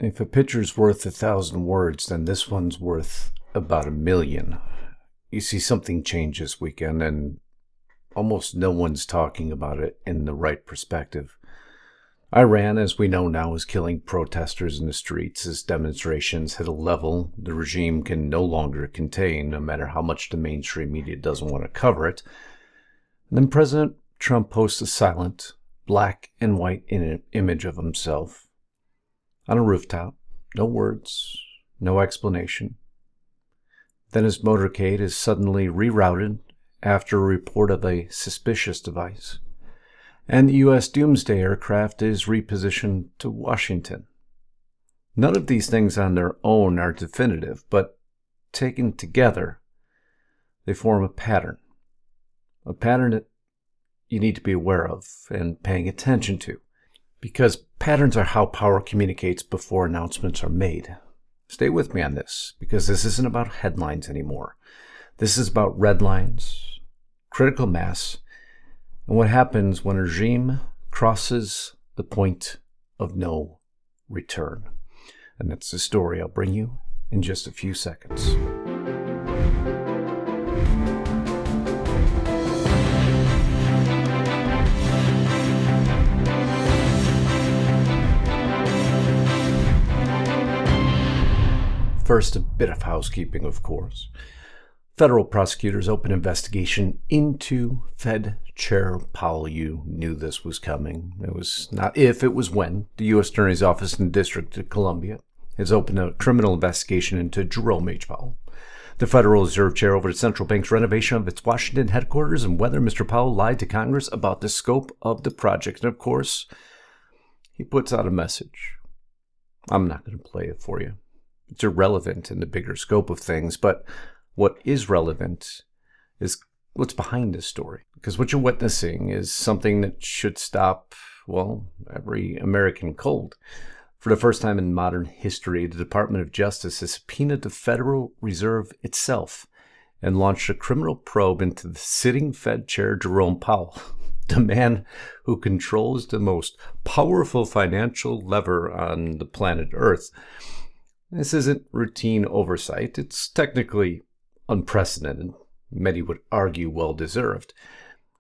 If a picture's worth 1,000 words, then this one's worth about 1,000,000. You see, something changed this weekend, and almost no one's talking about it in the right perspective. Iran, as we know now, is killing protesters in the streets as demonstrations hit a level the regime can no longer contain, no matter how much the mainstream media doesn't want to cover it. And then President Trump posts a silent, black and white image of himself on a rooftop. No words, no explanation. Then his motorcade is suddenly rerouted after a report of a suspicious device. And the U.S. Doomsday aircraft is repositioned to Washington. None of these things on their own are definitive, but taken together, they form a pattern. A pattern that you need to be aware of and paying attention to, because patterns are how power communicates before announcements are made. Stay with me on this, because this isn't about headlines anymore. This is about red lines, critical mass, and what happens when a regime crosses the point of no return. And that's the story I'll bring you in just a few seconds. First, a bit of housekeeping, of course. Federal prosecutors open investigation into Fed Chair Powell. You knew this was coming. It was not if, it was when. The U.S. Attorney's Office in the District of Columbia has opened a criminal investigation into Jerome H. Powell, the Federal Reserve Chair, over the central bank's renovation of its Washington headquarters and whether Mr. Powell lied to Congress about the scope of the project. And of course, he puts out a message. I'm not going to play it for you. It's irrelevant in the bigger scope of things, but what is relevant is what's behind this story. Because what you're witnessing is something that should stop, well, every American cold. For the first time in modern history, the Department of Justice has subpoenaed the Federal Reserve itself and launched a criminal probe into the sitting Fed Chair Jerome Powell, the man who controls the most powerful financial lever on the planet Earth. This isn't routine oversight. It's technically unprecedented. Many would argue well-deserved.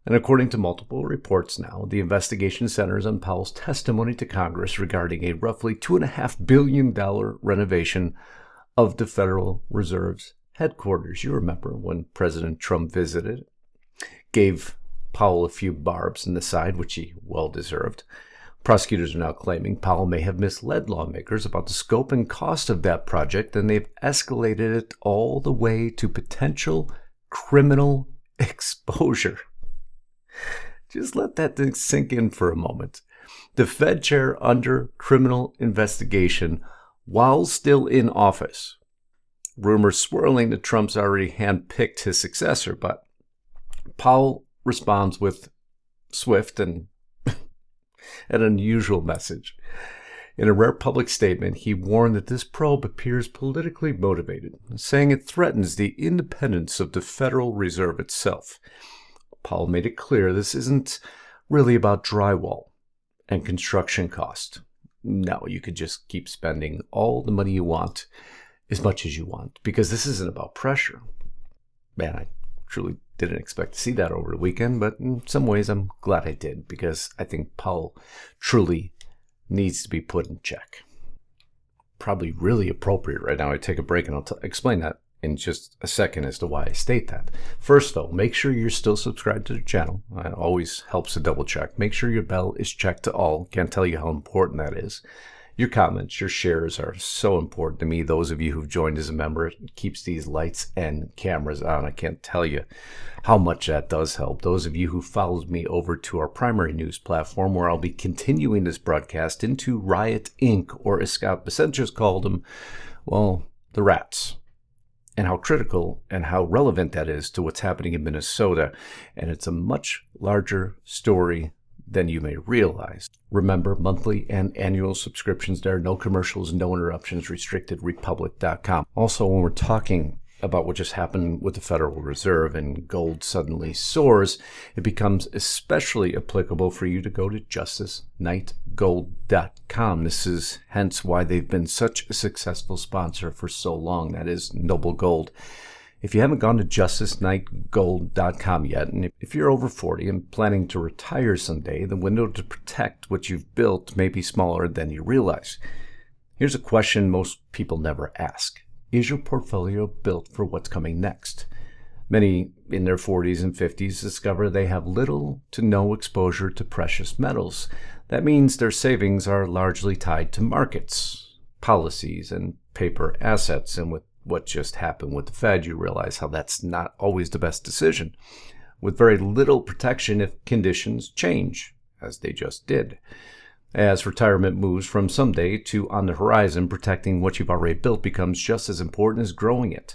And according to multiple reports now, the investigation centers on Powell's testimony to Congress regarding a roughly $2.5 billion renovation of the Federal Reserve's headquarters. You remember when President Trump visited, gave Powell a few barbs in the side, which he well-deserved. Prosecutors are now claiming Powell may have misled lawmakers about the scope and cost of that project, and they've escalated it all the way to potential criminal exposure. Just let that thing sink in for a moment. The Fed chair under criminal investigation while still in office. Rumors swirling that Trump's already handpicked his successor, but Powell responds with swift and an unusual message. In a rare public statement, he warned that this probe appears politically motivated, saying it threatens the independence of the Federal Reserve itself. Powell made it clear this isn't really about drywall and construction cost. No, you could just keep spending all the money you want, as much as you want, because this isn't about pressure. Man, I truly didn't expect to see that over the weekend, but in some ways I'm glad I did, because I think Powell truly needs to be put in check. Probably really appropriate right now. I take a break and I'll explain that in just a second as to why I state that. First though, make sure you're still subscribed to the channel. It always helps to double check. Make sure your bell is checked to all. Can't tell you how important that is. Your comments, your shares are so important to me. Those of you who've joined as a member, it keeps these lights and cameras on. I can't tell you how much that does help. Those of you who followed me over to our primary news platform, where I'll be continuing this broadcast into Riot Inc., or as Scott Bessentjes called them, well, the rats. And how critical and how relevant that is to what's happening in Minnesota. And it's a much larger story than you may realize. Remember, monthly and annual subscriptions there. No commercials, no interruptions, restricted republic.com. Also, when we're talking about what just happened with the Federal Reserve and gold suddenly soars, it becomes especially applicable for you to go to justiceknightgold.com. This is hence why they've been such a successful sponsor for so long. That is Noble Gold. If you haven't gone to justiceknightgold.com yet, and if you're over 40 and planning to retire someday, the window to protect what you've built may be smaller than you realize. Here's a question most people never ask. Is your portfolio built for what's coming next? Many in their 40s and 50s discover they have little to no exposure to precious metals. That means their savings are largely tied to markets, policies, and paper assets. And with what just happened with the Fed, you realize how that's not always the best decision, with very little protection if conditions change, as they just did. As retirement moves from someday to on the horizon, protecting what you've already built becomes just as important as growing it.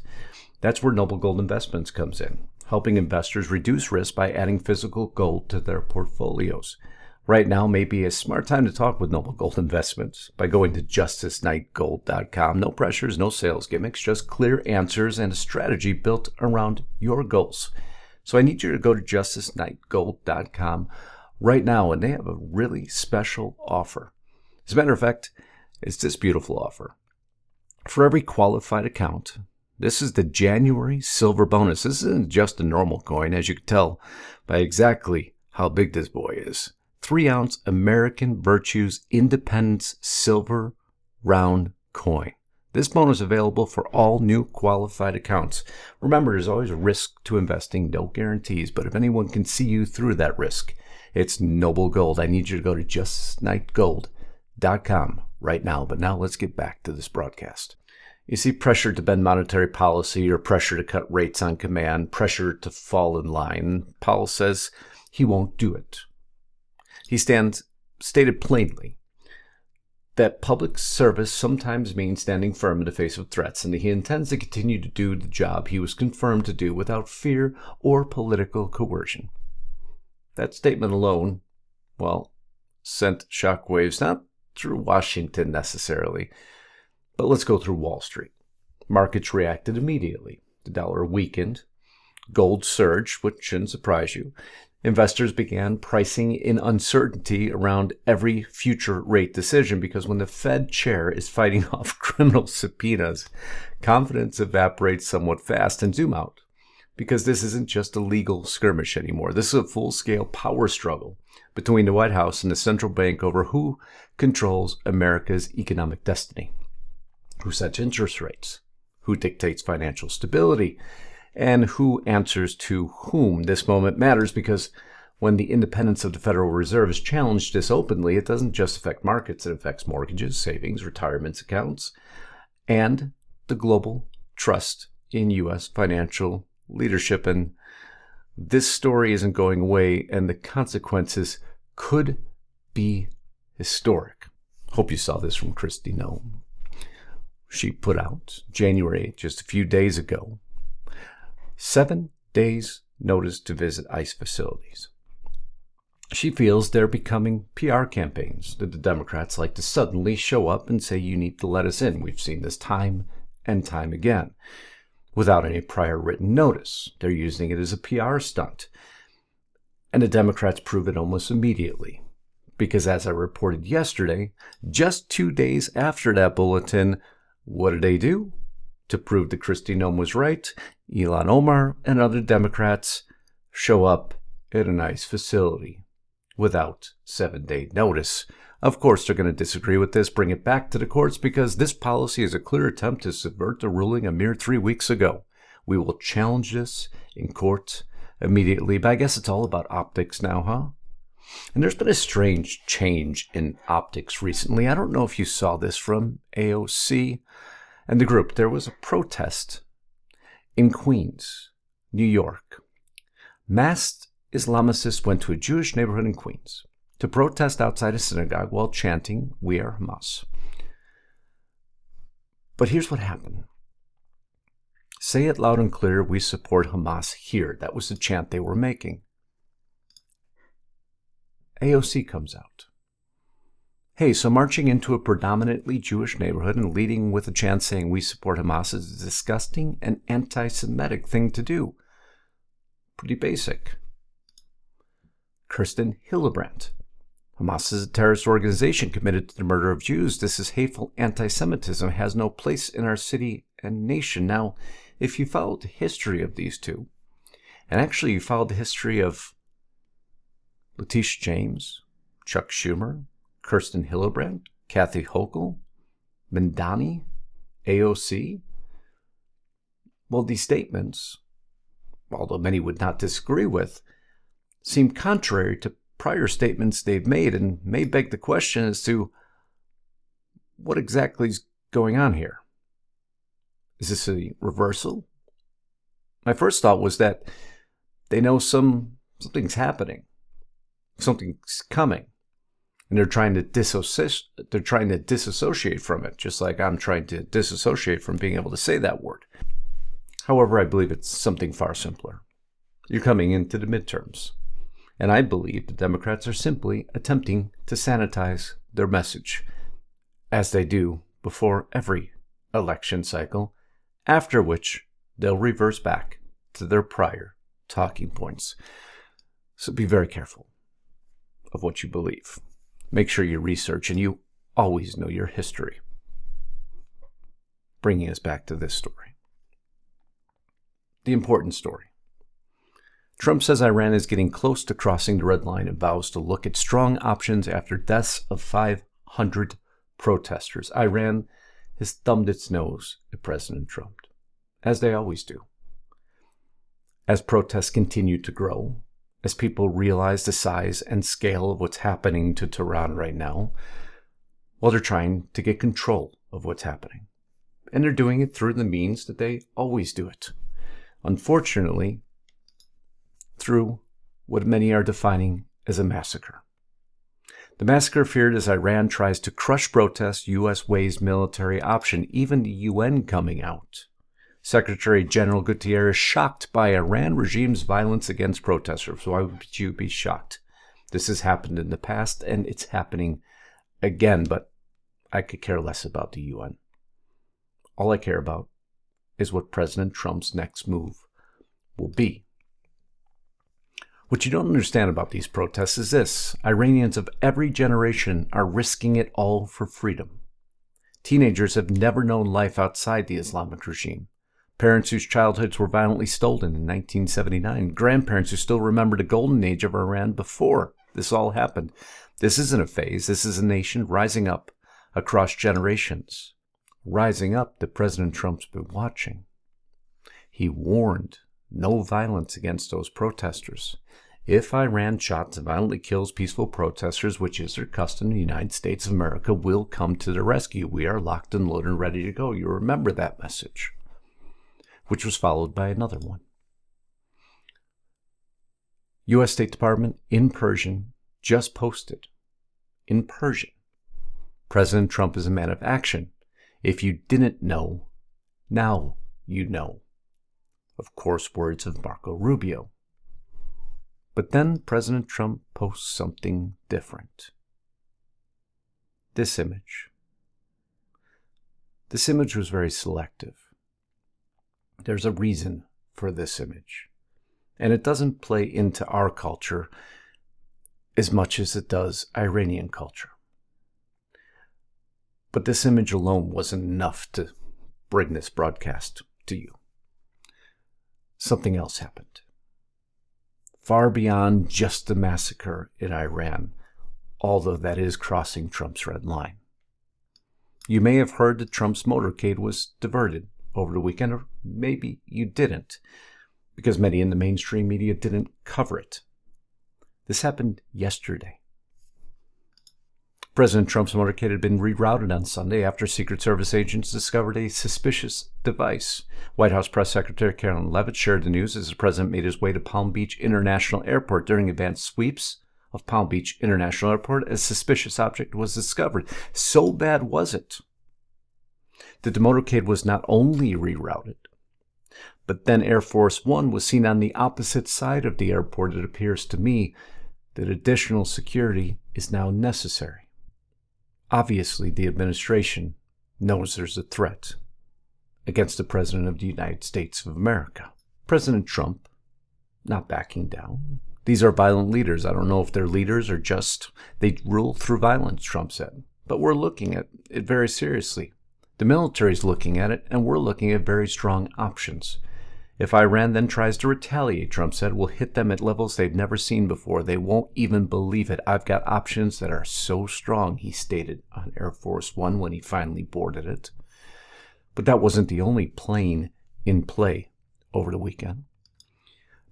That's where Noble Gold Investments comes in, helping investors reduce risk by adding physical gold to their portfolios. Right now may be a smart time to talk with Noble Gold Investments by going to justiceknightgold.com. No pressures, no sales gimmicks, just clear answers and a strategy built around your goals. So I need you to go to justiceknightgold.com right now, and they have a really special offer. As a matter of fact, it's this beautiful offer. For every qualified account, this is the January silver bonus. This isn't just a normal coin, as you can tell by exactly how big this boy is. 3-ounce American Virtues Independence silver round coin. This bonus is available for all new qualified accounts. Remember, there's always a risk to investing, no guarantees, but if anyone can see you through that risk, it's Noble Gold. I need you to go to justiceknightgold.com right now. But now let's get back to this broadcast. You see, pressure to bend monetary policy or pressure to cut rates on command, pressure to fall in line. Powell says he won't do it. He stated plainly that public service sometimes means standing firm in the face of threats, and that he intends to continue to do the job he was confirmed to do without fear or political coercion. That statement alone, well, sent shockwaves not through Washington necessarily, but let's go through Wall Street. Markets reacted immediately. The dollar weakened. Gold surged, which shouldn't surprise you. Investors began pricing in uncertainty around every future rate decision because when the Fed chair is fighting off criminal subpoenas, confidence evaporates somewhat fast. And zoom out, because this isn't just a legal skirmish anymore. This is a full-scale power struggle between the White House and the central bank over who controls America's economic destiny, who sets interest rates, who dictates financial stability, and who answers to whom. This moment matters because when the independence of the Federal Reserve is challenged this openly, it doesn't just affect markets, it affects mortgages, savings, retirement accounts, and the global trust in U.S. financial leadership. And this story isn't going away, and the consequences could be historic. Hope you saw this from Kristi Noem. She put out January 8th, just a few days ago, 7 days notice to visit ICE facilities. She feels they're becoming PR campaigns that the Democrats like to suddenly show up and say, you need to let us in. We've seen this time and time again without any prior written notice. They're using it as a PR stunt. And the Democrats prove it almost immediately. Because as I reported yesterday, just 2 days after that bulletin, what did they do? To prove that Kristi Noem was right, Ilhan Omar and other Democrats show up at an ICE facility without 7-day notice. Of course, they're going to disagree with this, bring it back to the courts, because this policy is a clear attempt to subvert the ruling a mere 3 weeks ago. We will challenge this in court immediately, but I guess it's all about optics now, huh? And there's been a strange change in optics recently. I don't know if you saw this from AOC and the group. There was a protest in Queens, New York. Masked Islamicists went to a Jewish neighborhood in Queens to protest outside a synagogue while chanting, "We are Hamas." But here's what happened. Say it loud and clear, we support Hamas here. That was the chant they were making. AOC comes out. Hey, so marching into a predominantly Jewish neighborhood and leading with a chant saying we support Hamas is a disgusting and anti-Semitic thing to do. Pretty basic. Kirsten Hillebrandt. Hamas is a terrorist organization committed to the murder of Jews. This is hateful anti-Semitism. It has no place in our city and nation. Now, if you followed the history of these two, and actually you followed the history of Letitia James, Chuck Schumer, Kirsten Hillebrandt, Kathy Hochul, Mandani, AOC. Well, these statements, although many would not disagree with, seem contrary to prior statements they've made and may beg the question as to what exactly is going on here. Is this a reversal? My first thought was that they know something's happening, something's coming. And they're trying to disassociate from it, just like I'm trying to disassociate from being able to say that word. However, I believe it's something far simpler. You're coming into the midterms, and I believe the Democrats are simply attempting to sanitize their message, as they do before every election cycle, after which they'll reverse back to their prior talking points. So be very careful of what you believe. Make sure you research, and you always know your history. Bringing us back to this story. The important story. Trump says Iran is getting close to crossing the red line and vows to look at strong options after deaths of 500 protesters. Iran has thumbed its nose at President Trump, as they always do. As protests continue to grow, as people realize the size and scale of what's happening to Tehran right now, well, they're trying to get control of what's happening. And they're doing it through the means that they always do it. Unfortunately, through what many are defining as a massacre. The massacre feared as Iran tries to crush protests, U.S. weighs military option, even the UN coming out. Secretary General Guterres shocked by Iran regime's violence against protesters. Why would you be shocked? This has happened in the past, and it's happening again, but I could care less about the UN. All I care about is what President Trump's next move will be. What you don't understand about these protests is this: Iranians of every generation are risking it all for freedom. Teenagers have never known life outside the Islamic regime. Parents whose childhoods were violently stolen in 1979. Grandparents who still remember the golden age of Iran before this all happened. This isn't a phase. This is a nation rising up across generations. Rising up that President Trump's been watching. He warned no violence against those protesters. If Iran shots and violently kills peaceful protesters, which is their custom, the United States of America will come to the rescue. We are locked and loaded and ready to go. You remember that message, which was followed by another one. U.S. State Department in Persian just posted, in Persian, President Trump is a man of action. If you didn't know, now you know. Of course, words of Marco Rubio. But then President Trump posts something different. This image. This image was very selective. There's a reason for this image. And it doesn't play into our culture as much as it does Iranian culture. But this image alone wasn't enough to bring this broadcast to you. Something else happened. Far beyond just the massacre in Iran, although that is crossing Trump's red line. You may have heard that Trump's motorcade was diverted over the weekend, or maybe you didn't, because many in the mainstream media didn't cover it. This happened yesterday. President Trump's motorcade had been rerouted on Sunday after Secret Service agents discovered a suspicious device. White House Press Secretary Carolyn Leavitt shared the news as the president made his way to Palm Beach International Airport. During advanced sweeps of Palm Beach International Airport, a suspicious object was discovered. So bad was it that the motorcade was not only rerouted, but then Air Force One was seen on the opposite side of the airport. It appears to me that additional security is now necessary. Obviously, the administration knows there's a threat against the President of the United States of America. President Trump not backing down. These are violent leaders. I don't know if they're leaders or just they rule through violence, Trump said. But we're looking at it very seriously. The military's looking at it, and we're looking at very strong options. If Iran then tries to retaliate, Trump said, we'll hit them at levels they've never seen before. They won't even believe it. I've got options that are so strong, he stated on Air Force One when he finally boarded it. But that wasn't the only plane in play over the weekend.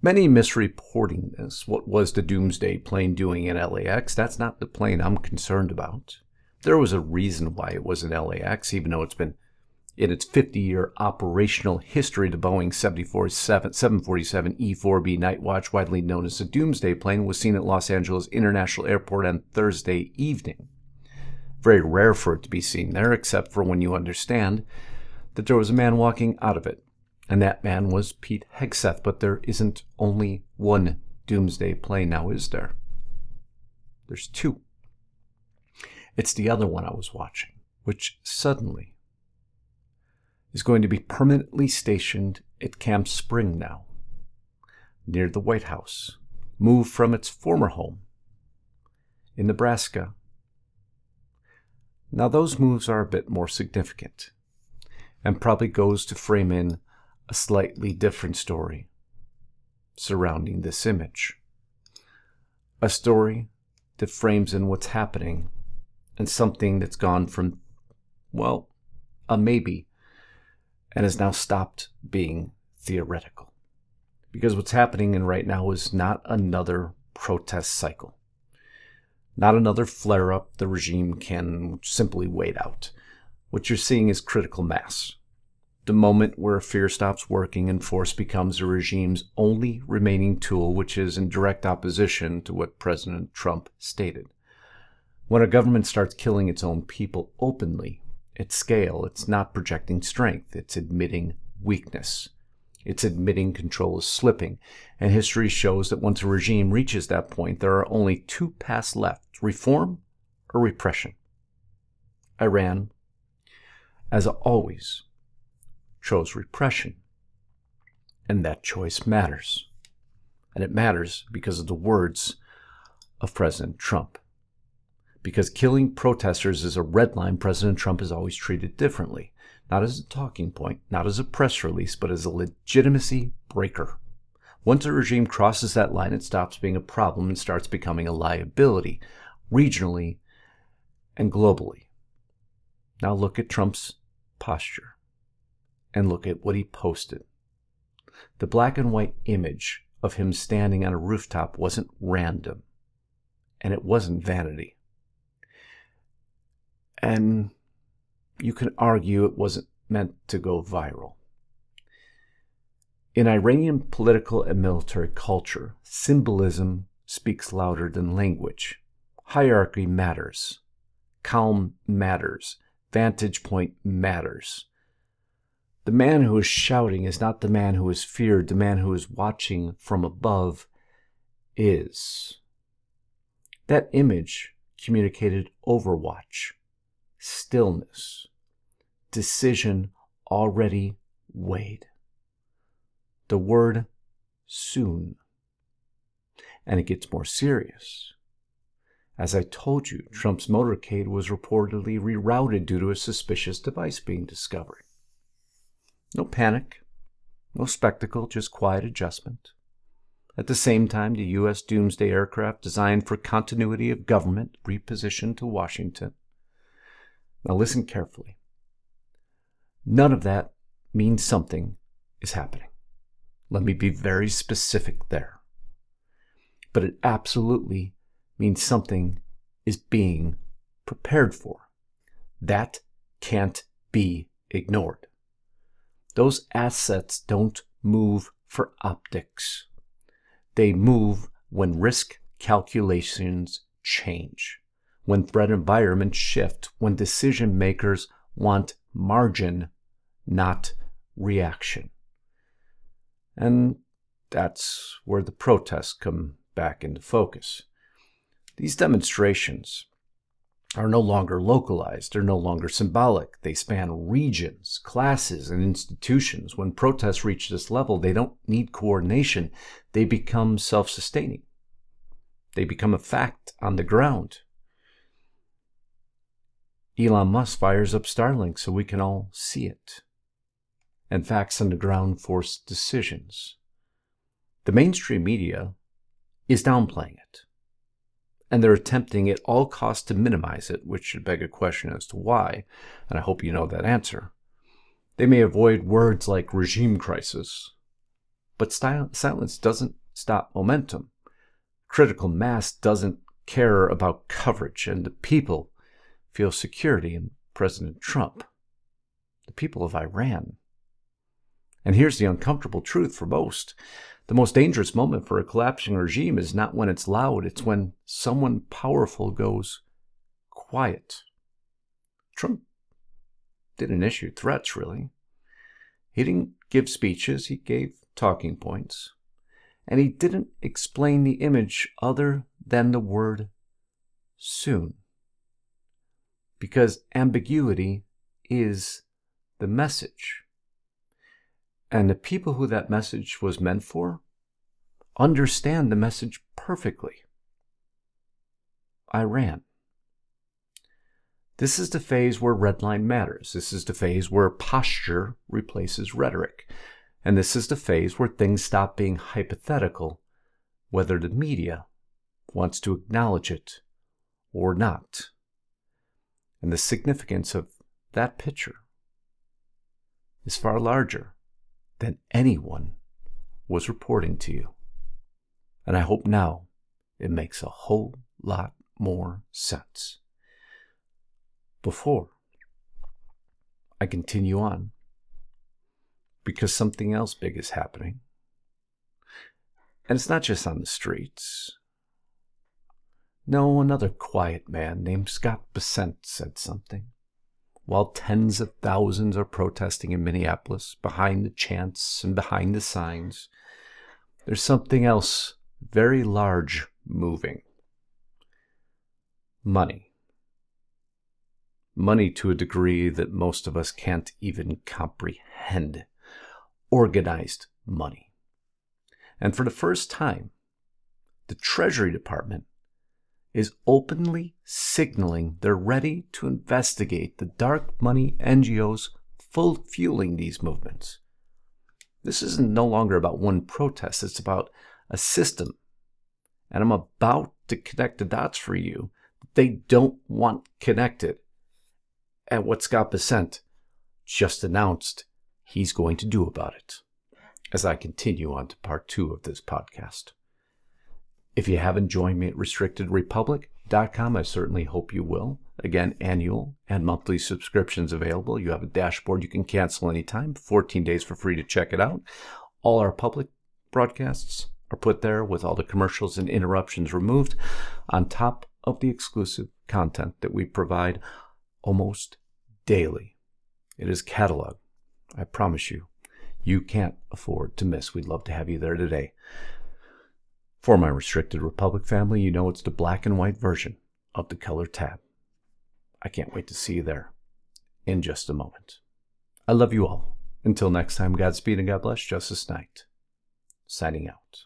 Many misreporting this. What was the Doomsday plane doing in LAX? That's not the plane I'm concerned about. There was a reason why it was in LAX, even though it's been in its 50-year operational history. The Boeing 747 E-4B Night Watch, widely known as the Doomsday plane, was seen at Los Angeles International Airport on Thursday evening. Very rare for it to be seen there, except for when you understand that there was a man walking out of it. And that man was Pete Hegseth, but there isn't only one Doomsday plane now, is there? There's two. It's the other one I was watching, which suddenly is going to be permanently stationed at Camp Spring now, near the White House, moved from its former home in Nebraska. Now those moves are a bit more significant and probably goes to frame in a slightly different story surrounding this image. A story that frames in what's happening and something that's gone from, well, a maybe and has now stopped being theoretical. Because what's happening in right now is not another protest cycle. Not another flare-up the regime can simply wait out. What you're seeing is critical mass. The moment where fear stops working and force becomes the regime's only remaining tool, which is in direct opposition to what President Trump stated. When a government starts killing its own people openly, at scale, it's not projecting strength, it's admitting weakness. It's admitting control is slipping, and history shows that once a regime reaches that point, there are only two paths left: reform or repression. Iran, as always, chose repression, and that choice matters. And it matters because of the words of President Trump. Because killing protesters is a red line President Trump has always treated differently. Not as a talking point, not as a press release, but as a legitimacy breaker. Once a regime crosses that line, it stops being a problem and starts becoming a liability, regionally and globally. Now look at Trump's posture, and look at what he posted. The black and white image of him standing on a rooftop wasn't random, and it wasn't vanity. And you can argue it wasn't meant to go viral. In Iranian political and military culture, symbolism speaks louder than language. Hierarchy matters. Calm matters. Vantage point matters. The man who is shouting is not the man who is feared. The man who is watching from above is. That image communicated overwatch, stillness, decision already weighed. The word soon. And it gets more serious. As I told you, Trump's motorcade was reportedly rerouted due to a suspicious device being discovered. No panic, no spectacle, just quiet adjustment. At the same time, the U.S. Doomsday aircraft designed for continuity of government repositioned to Washington. Now listen carefully. None of that means something is happening. Let me be very specific there. But it absolutely means something is being prepared for. That can't be ignored. Those assets don't move for optics. They move when risk calculations change, when threat environments shift, when decision makers want margin, not reaction. And that's where the protests come back into focus. These demonstrations are no longer localized, they're no longer symbolic. They span regions, classes, and institutions. When protests reach this level, they don't need coordination. They become self-sustaining. They become a fact on the ground. Elon Musk fires up Starlink so we can all see it. And facts on the ground force decisions. The mainstream media is downplaying it. And they're attempting at all costs to minimize it, which should beg a question as to why, and I hope you know that answer. They may avoid words like regime crisis, but silence doesn't stop momentum. Critical mass doesn't care about coverage, and the people feel security in President Trump, the people of Iran. And here's the uncomfortable truth for most. The most dangerous moment for a collapsing regime is not when it's loud, it's when someone powerful goes quiet. Trump didn't issue threats, really. He didn't give speeches, he gave talking points. And he didn't explain the image other than the word soon. Because ambiguity is the message. And the people who that message was meant for understand the message perfectly. Iran. This is the phase where redline matters. This is the phase where posture replaces rhetoric. And this is the phase where things stop being hypothetical, whether the media wants to acknowledge it or not. And the significance of that picture is far larger than anyone was reporting to you. And I hope now it makes a whole lot more sense. Before I continue on, because something else big is happening. And it's not just on the streets. No, another quiet man named Scott Bessent said something. While tens of thousands are protesting in Minneapolis, behind the chants and behind the signs, there's something else very large moving. Money. Money to a degree that most of us can't even comprehend. Organized money. And for the first time, the Treasury Department is openly signaling they're ready to investigate the dark money NGOs fueling these movements. This isn't no longer about one protest, it's about a system. And I'm about to connect the dots for you. They don't want connected. And what Scott Bessent just announced he's going to do about it, as I continue on to part 2 of this podcast. If you haven't joined me at restrictedrepublic.com, I certainly hope you will. Again, annual and monthly subscriptions available. You have a dashboard you can cancel anytime. 14 days for free to check it out. All our public broadcasts are put there with all the commercials and interruptions removed, on top of the exclusive content that we provide almost daily. It is cataloged. I promise you, you can't afford to miss. We'd love to have you there today. For my Restricted Republic family, you know it's the black and white version of the color tab. I can't wait to see you there in just a moment. I love you all. Until next time, Godspeed and God bless. Justice Knight, signing out.